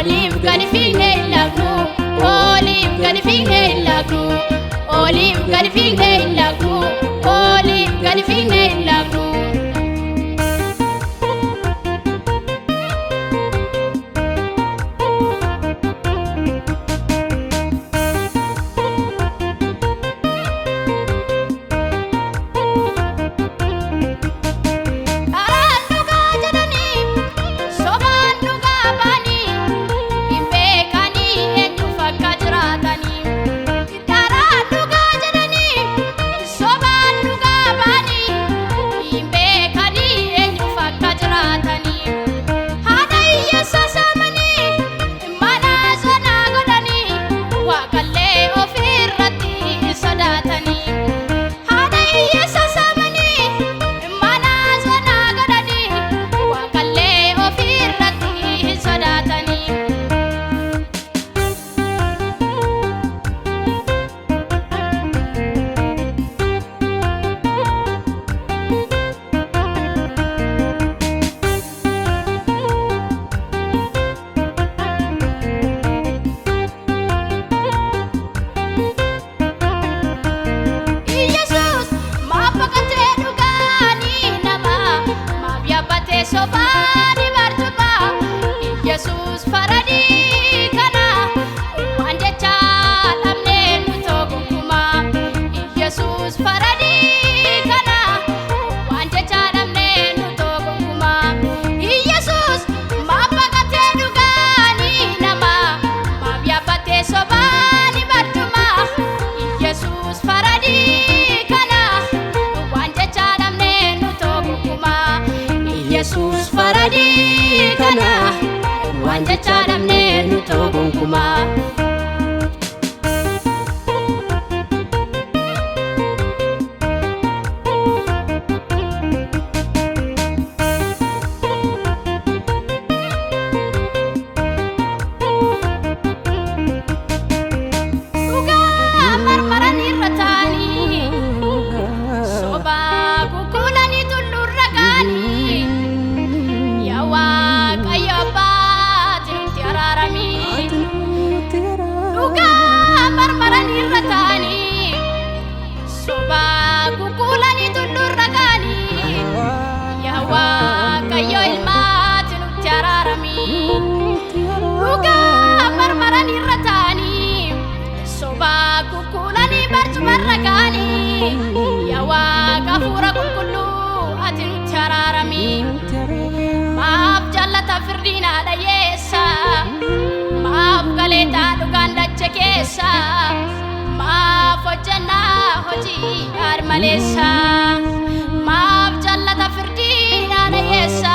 oliif gadi fiignee hin lafnu, oliif gadi fiignee hin lafnu, oliif gadi fiignee hin lafnu, oliif gadi fiignee hin lafnu. Sobani bartuba Yesus faradi kana waan jecha dhabne nuto gonkumaa Yesus faradi kana waan jecha dhabne nuto gonkumaa Yesus maabaqate dhugaani nama maabyabate sobani bartuba Yesus faradi kana waan jecha dhabne nuto gonkumaa Yesus faradi kana waan jecha dhabne nuto gonkumaa. Dhugaa marmaran irra taanii sobaa kukulanii tullurra kaanii marmaran irra taanii sobaa kukulanii tullurra kaanii yaa Waaqayyo ilmaati nutti araaramii dhugaa marmaran irra taanii sobaa kukulanii barcumarra kaanii yaa Waaqa hafuura qulqulluu ati nutti araaramii maaf jaallata firdiin haadha yeessa maaf galeetaa dhugaan dacha keessa maaf hojjannaa hojii armaleessa maaf jaallata firdiin haadha yeessa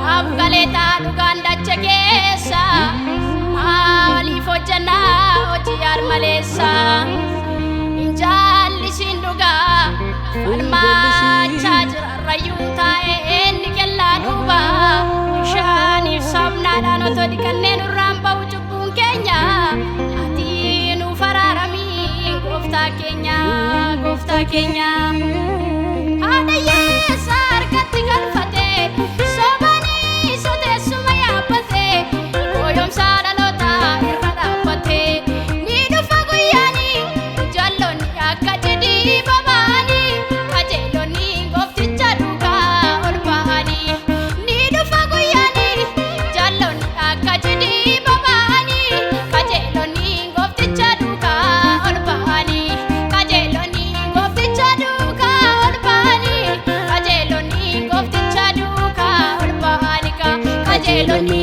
maaf galeetaa dhugaan dacha keessa maaliif hojjannaa hojii armaleessa injaallisin dhugaa falmaachaa jira rayyuun taa'ee inni kellaa dhuuba bishaaniif sabnaadhaan otoo dhiqanneen irraan ba'u cubbuun keenya ati nuuf araaramii gooftaa keenya gooftaa keenya haadha yeessa harkatti galfatee sobanii soteessuma yaabbatee gooyomsaa dhalootaa irra dhaabbatee ni dhufa guyyaanii jalloonni akka jedhii babaanii qajeelonni goofticha duukaa ol ba'anii ni dhufa guyyaanii jalloonni akka jedhii babaanii qajeelonni goofticha duukaa ol ba'anii qajeelonni goofticha duukaa ol ba'anii qajeelonni goofticha duukaa ol ba'anii qajeelonni